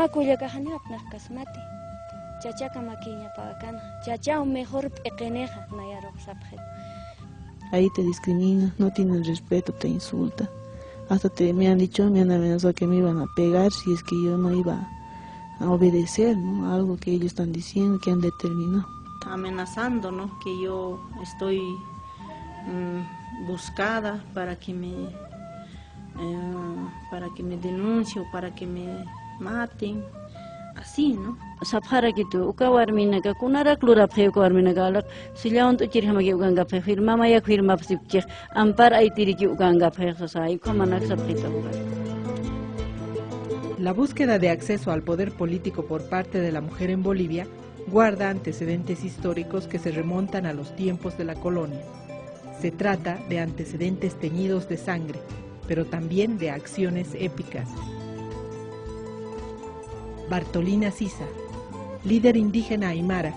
Mamakuya kahanapnak kasmati. Chachaca maquiña pagana. Chachao mejor pequeñeja nayaro sapjet. Ahí te discrimina, no tienen respeto, te insulta. Hasta me han dicho, me han amenazado que me iban a pegar si es que yo no iba a obedecer, ¿no? Algo que ellos están diciendo, que han determinado. Amenazando, ¿no? Que yo estoy buscada para que me denuncie o para que me maten, así, ¿no? Sapjara kitu ukawarmina ka kunara klura phe ukawarmina ka alak silaon to chirhama ki uganga phe firma maya firma psipche ampar ai tiri ki uganga phe sosai khamanak sapita. La búsqueda de acceso al poder político por parte de la mujer en Bolivia guarda antecedentes históricos que se remontan a los tiempos de la colonia. Se trata de antecedentes teñidos de sangre, pero también de acciones épicas. Bartolina Sisa, líder indígena aymara,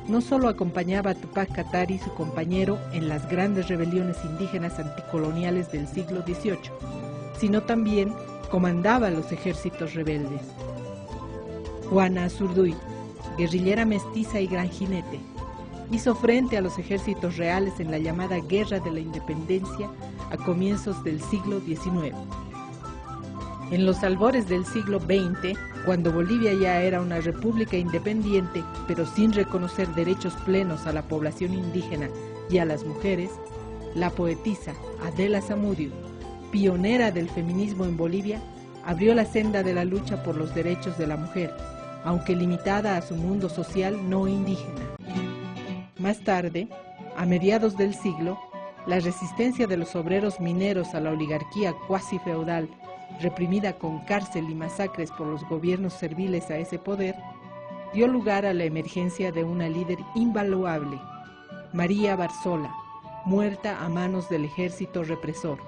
no solo acompañaba a Tupac Katari, su compañero, en las grandes rebeliones indígenas anticoloniales del siglo XVIII, sino también comandaba los ejércitos rebeldes. Juana Azurduy, guerrillera mestiza y gran jinete, hizo frente a los ejércitos reales en la llamada Guerra de la Independencia a comienzos del siglo XIX. En los albores del siglo XX, cuando Bolivia ya era una república independiente, pero sin reconocer derechos plenos a la población indígena y a las mujeres, la poetisa Adela Zamudio, pionera del feminismo en Bolivia, abrió la senda de la lucha por los derechos de la mujer, aunque limitada a su mundo social no indígena. Más tarde, a mediados del siglo, la resistencia de los obreros mineros a la oligarquía cuasi feudal, reprimida con cárcel y masacres por los gobiernos serviles a ese poder, dio lugar a la emergencia de una líder invaluable, María Barzola, muerta a manos del ejército represor.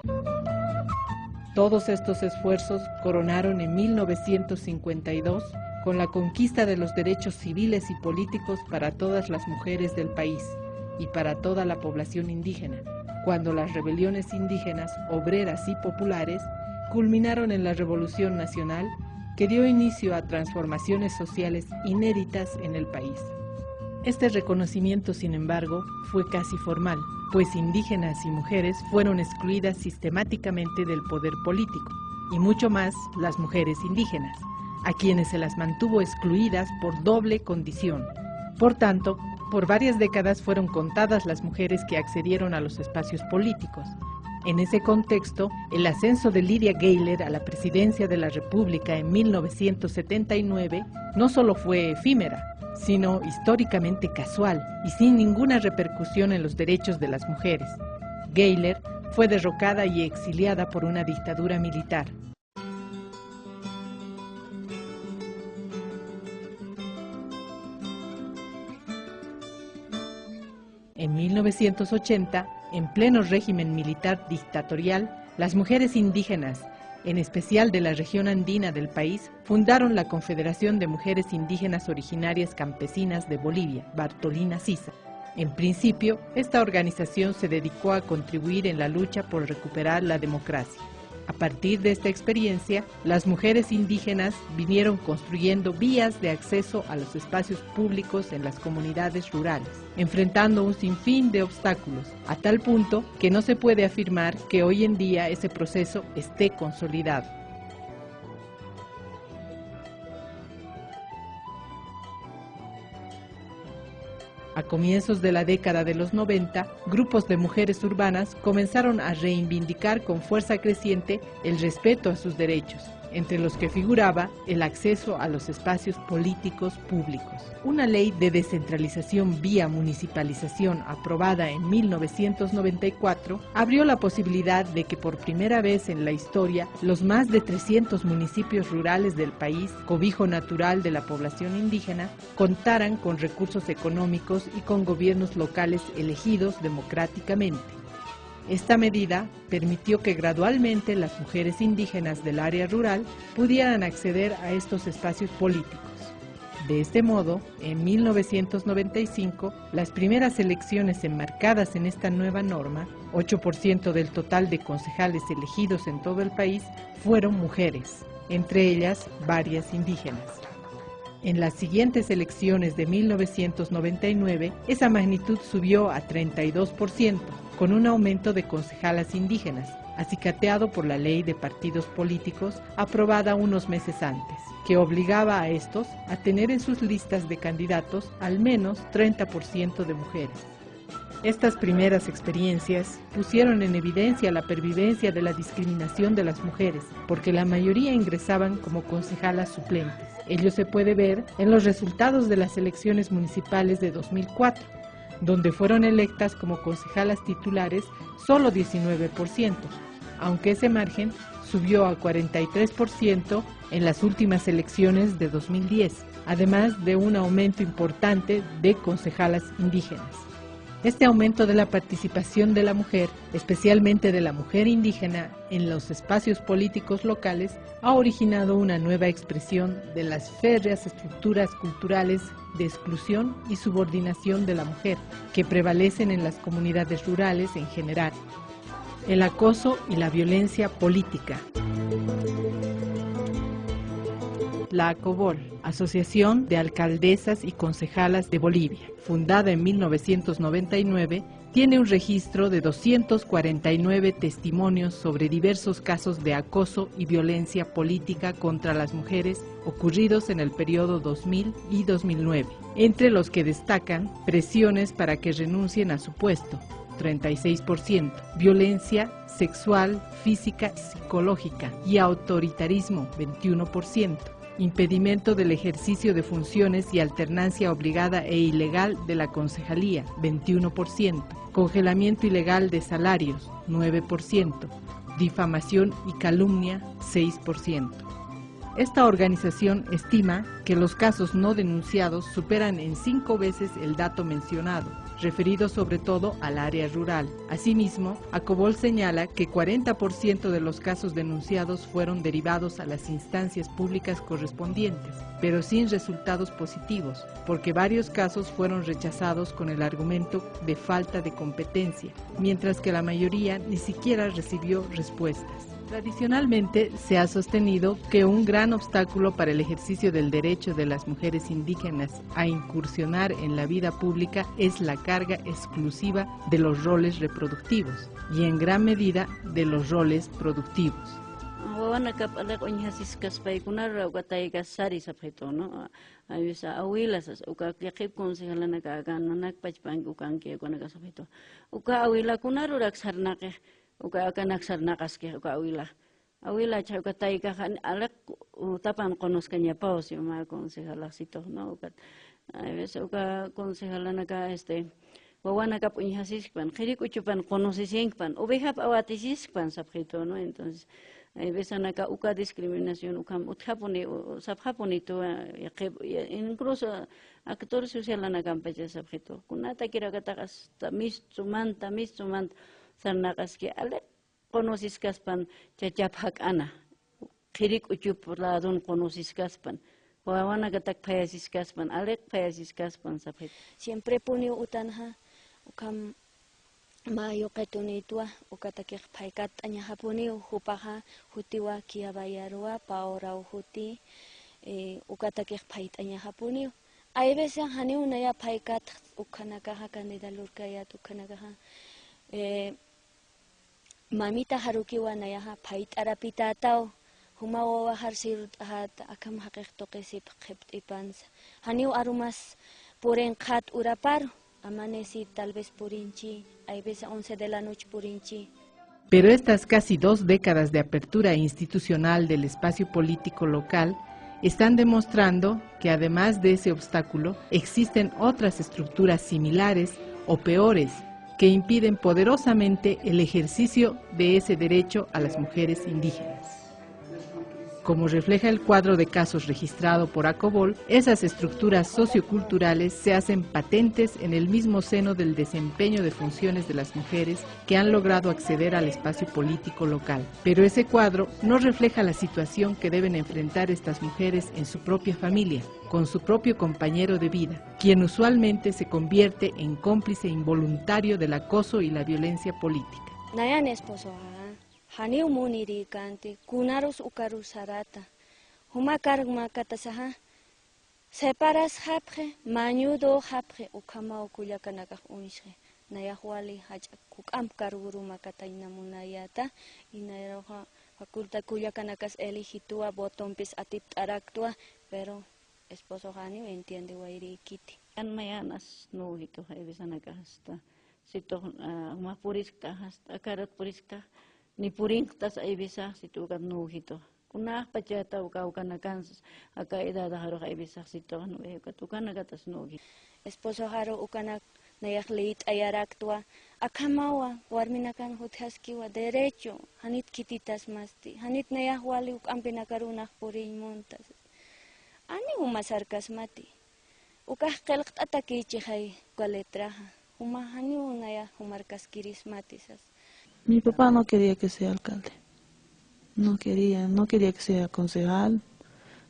Todos estos esfuerzos coronaron en 1952 con la conquista de los derechos civiles y políticos para todas las mujeres del país y para toda la población indígena, cuando las rebeliones indígenas, obreras y populares culminaron en la Revolución Nacional, que dio inicio a transformaciones sociales inéditas en el país. Este reconocimiento, sin embargo, fue casi formal, pues indígenas y mujeres fueron excluidas sistemáticamente del poder político, y mucho más las mujeres indígenas, a quienes se las mantuvo excluidas por doble condición. Por tanto, por varias décadas fueron contadas las mujeres que accedieron a los espacios políticos. En ese contexto, el ascenso de Lydia Gayler a la presidencia de la República en 1979 no solo fue efímera, sino históricamente casual y sin ninguna repercusión en los derechos de las mujeres. Gayler fue derrocada y exiliada por una dictadura militar. En 1980, en pleno régimen militar dictatorial, las mujeres indígenas, en especial de la región andina del país, fundaron la Confederación de Mujeres Indígenas Originarias Campesinas de Bolivia, Bartolina Sisa. En principio, esta organización se dedicó a contribuir en la lucha por recuperar la democracia. A partir de esta experiencia, las mujeres indígenas vinieron construyendo vías de acceso a los espacios públicos en las comunidades rurales, enfrentando un sinfín de obstáculos, a tal punto que no se puede afirmar que hoy en día ese proceso esté consolidado. A comienzos de la década de los 90, grupos de mujeres urbanas comenzaron a reivindicar con fuerza creciente el respeto a sus derechos, entre los que figuraba el acceso a los espacios políticos públicos. Una ley de descentralización vía municipalización aprobada en 1994 abrió la posibilidad de que por primera vez en la historia los más de 300 municipios rurales del país, cobijo natural de la población indígena, contaran con recursos económicos y con gobiernos locales elegidos democráticamente. Esta medida permitió que gradualmente las mujeres indígenas del área rural pudieran acceder a estos espacios políticos. De este modo, en 1995, las primeras elecciones enmarcadas en esta nueva norma, 8% del total de concejales elegidos en todo el país, fueron mujeres, entre ellas varias indígenas. En las siguientes elecciones de 1999, esa magnitud subió a 32%, con un aumento de concejalas indígenas, acicateado por la Ley de Partidos Políticos aprobada unos meses antes, que obligaba a estos a tener en sus listas de candidatos al menos 30% de mujeres. Estas primeras experiencias pusieron en evidencia la pervivencia de la discriminación de las mujeres, porque la mayoría ingresaban como concejalas suplentes. Ello se puede ver en los resultados de las elecciones municipales de 2004, donde fueron electas como concejalas titulares solo 19%, aunque ese margen subió a 43% en las últimas elecciones de 2010, además de un aumento importante de concejalas indígenas. Este aumento de la participación de la mujer, especialmente de la mujer indígena, en los espacios políticos locales, ha originado una nueva expresión de las férreas estructuras culturales de exclusión y subordinación de la mujer, que prevalecen en las comunidades rurales en general. El acoso y la violencia política. La ACOBOL, Asociación de Alcaldesas y Concejalas de Bolivia, fundada en 1999, tiene un registro de 249 testimonios sobre diversos casos de acoso y violencia política contra las mujeres ocurridos en el periodo 2000 y 2009, entre los que destacan presiones para que renuncien a su puesto, 36%, violencia sexual, física y psicológica y autoritarismo, 21%. Impedimento del ejercicio de funciones y alternancia obligada e ilegal de la concejalía, 21%. Congelamiento ilegal de salarios, 9%. Difamación y calumnia, 6%. Esta organización estima que los casos no denunciados superan en 5 veces el dato mencionado, referido sobre todo al área rural. Asimismo, ACOBOL señala que 40% de los casos denunciados fueron derivados a las instancias públicas correspondientes, pero sin resultados positivos, porque varios casos fueron rechazados con el argumento de falta de competencia, mientras que la mayoría ni siquiera recibió respuestas. Tradicionalmente se ha sostenido que un gran obstáculo para el ejercicio del derecho de las mujeres indígenas a incursionar en la vida pública es la carga exclusiva de los roles reproductivos y en gran medida de los roles productivos. Uka naksar nakas ke uka awila cha uka taika han alak tapan conozcaña paus yo mal concejalacito no uka uka concejalana ka wawana ka puñasispan xirik uchupan conocisinkpan ubehap awatisispan sabjito no entonces hay veces acá uka discriminación ukam uthapuni sabhapuni to incluso actores social na campaña sabjito kunata kira katakas tamis sumanta sarnakas que ale conocis caspan chachapjak ana xirik uchup ladun conocis caspan wawana gatak payasis caspan ale payasis caspan sapet siempre puni utanha ukam mayo qetunitua ukatakik paikat anya hapuni hupaha hutiwa kiabayarua paora huti ukatakik pait anya hapuni hay veces hani una ya paikat ukanaka kanida lurkayat ukanaka mamita harukiwa na yaha pait arapita tao humawa harsir hat akam haqiq toqisip qipt ipans haniu arumas puren qat urapar amaneci tal vez purinchi hay veces 11 de la noche purinchi. Pero estas casi 2 décadas de apertura institucional del espacio político local están demostrando que además de ese obstáculo existen otras estructuras similares o peores que impiden poderosamente el ejercicio de ese derecho a las mujeres indígenas. Como refleja el cuadro de casos registrado por ACOBOL, esas estructuras socioculturales se hacen patentes en el mismo seno del desempeño de funciones de las mujeres que han logrado acceder al espacio político local. Pero ese cuadro no refleja la situación que deben enfrentar estas mujeres en su propia familia, con su propio compañero de vida, quien usualmente se convierte en cómplice involuntario del acoso y la violencia política. Nayan esposo haniu muniri kanti kunarus ukarus sarata huma kargma katasaha separas hapre, mañudo hapre, ukama kuyakanakaj unishre. Nayahwali hachak kukam karuruma kataina munayata, inaroja faculta kuyakanakas eligitua botompis atiptaraktua, pero esposo Janio entiende wairi kiti. An mayanas no hito haibisanaka hasta sito mapuriska hasta akarat puriska ni puringtas aibisa sito kat no hito. Kunah pachata ukanakan akaida daharo aibisa sito no katukanakas no hito. Esposo Jaro ukanak nayaklit ayaraktua akamawa warminakan huthaskiwa derecho hanit kititas masti hanit nayahwali ukampinakarunak purinmontas ani umasarkas mati ukah kelqt atakichi hay letraja uma hani unaya umarkas kiris matisas. Mi papá no quería que sea alcalde, no quería que sea concejal,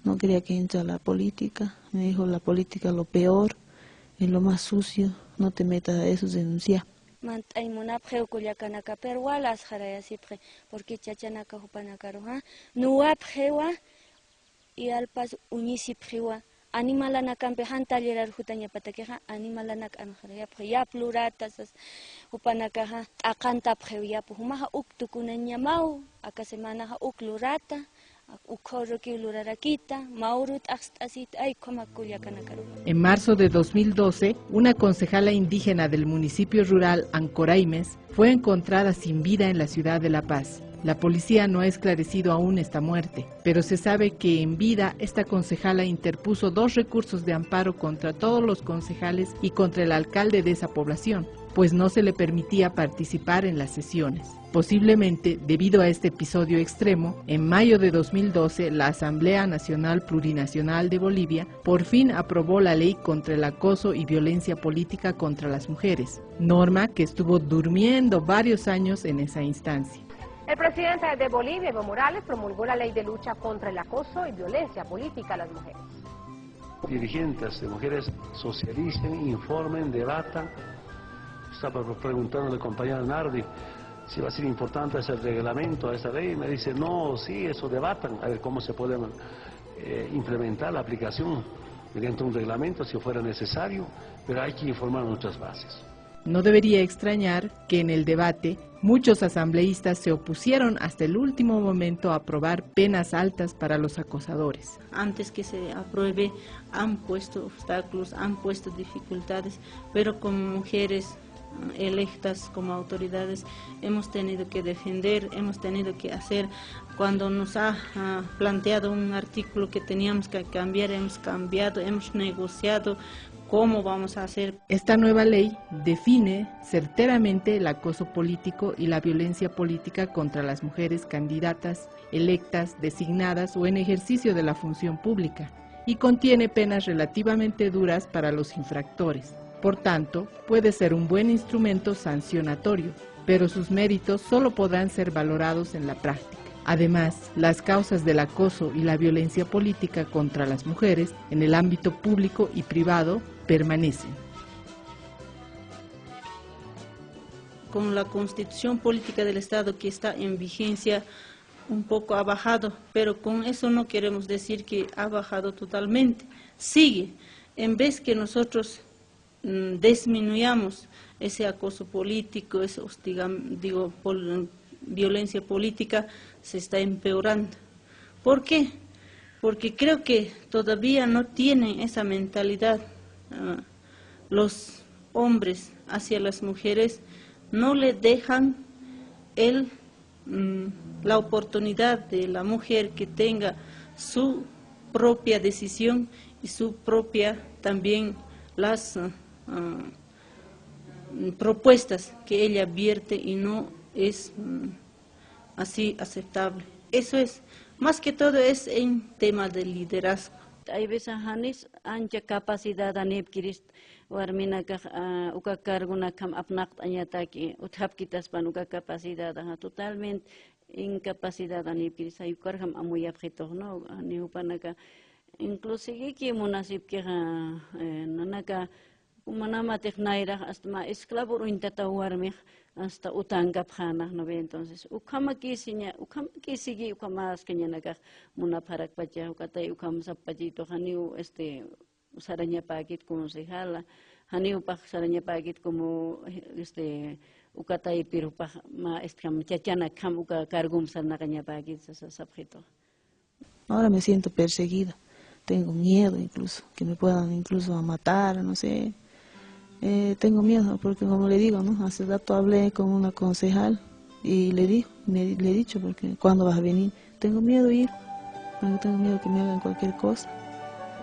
no quería que entre a la política, me dijo la política lo peor, es lo más sucio, no te metas a eso, denuncia. Mantay munapje ukullakanaka perwalas jaraya sipje, porque chachanaka hupanakaruja, nuapjewa y alpas uñisipjewa, animalanakampe hantalirar hutanya patakeja, animalanak anjaraya, ya pluratas, hupanakaja, akantapje yapu, humaja uktukunanyamau, akasemanaja uklurata, En marzo de 2012, una concejala indígena del municipio rural Ancoraimes fue encontrada sin vida en la ciudad de La Paz. La policía no ha esclarecido aún esta muerte, pero se sabe que en vida esta concejala interpuso 2 recursos de amparo contra todos los concejales y contra el alcalde de esa población, pues no se le permitía participar en las sesiones. Posiblemente, debido a este episodio extremo, en mayo de 2012, la Asamblea Nacional Plurinacional de Bolivia por fin aprobó la ley contra el acoso y violencia política contra las mujeres, norma que estuvo durmiendo varios años en esa instancia. El presidente de Bolivia, Evo Morales, promulgó la ley de lucha contra el acoso y violencia política a las mujeres. Dirigentes de mujeres socialicen, informen, debatan. Estaba preguntando al compañero Nardi si va a ser importante ese reglamento, esa ley. Me dice, no, sí, eso debatan, a ver cómo se puede implementar la aplicación mediante un reglamento si fuera necesario, pero hay que informar nuestras bases. No debería extrañar que en el debate muchos asambleístas se opusieron hasta el último momento a aprobar penas altas para los acosadores. Antes que se apruebe han puesto obstáculos, han puesto dificultades, pero como mujeres electas, como autoridades, hemos tenido que defender, hemos tenido que hacer. Cuando nos ha planteado un artículo que teníamos que cambiar, hemos cambiado, hemos negociado. ¿Cómo vamos a hacer? Esta nueva ley define certeramente el acoso político y la violencia política contra las mujeres candidatas, electas, designadas o en ejercicio de la función pública y contiene penas relativamente duras para los infractores. Por tanto, puede ser un buen instrumento sancionatorio, pero sus méritos solo podrán ser valorados en la práctica. Además, las causas del acoso y la violencia política contra las mujeres en el ámbito público y privado permanecen. Con la Constitución Política del Estado que está en vigencia, un poco ha bajado, pero con eso no queremos decir que ha bajado totalmente. Sigue. En vez que nosotros disminuyamos ese acoso político, ese violencia política, se está empeorando. ¿Por qué? Porque creo que todavía no tienen esa mentalidad. Los hombres hacia las mujeres no le dejan la oportunidad de la mujer que tenga su propia decisión y su propia también las propuestas que ella vierte y no es así aceptable. Eso es, más que todo es en tema de liderazgo. Hay veces hanis ancha capacidad anib kirist warmina uka carguna kam apnaq añataki uthap kitas pan uka capacidad totalmente incapacidad anib kirist hay cargam amuy abjito no ni upanaka inclusive que munasib que nanaka manama tecnaira hasta ma esclavo uintata warmi hasta utanga phana no ve entonces ukama kisigi ukamas kenyanaga munaparak pacha ukatai ukam sapajito haniu sarañapakit concejala, haniupak sarañapakit como ukatay pirupak chachana kam uka cargum sarnakañapakit sabjeto. Ahora me siento perseguida, tengo miedo incluso, que me puedan incluso matar, no sé. Tengo miedo porque como le digo, ¿no? Hace rato hablé con una concejal y le he dicho, porque ¿cuándo vas a venir? Tengo miedo de ir, porque tengo miedo que me hagan cualquier cosa.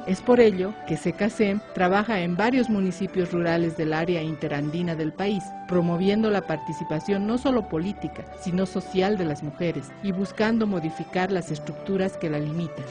Es por ello que SECASEM trabaja en varios municipios rurales del área interandina del país, promoviendo la participación no solo política, sino social de las mujeres y buscando modificar las estructuras que la limitan.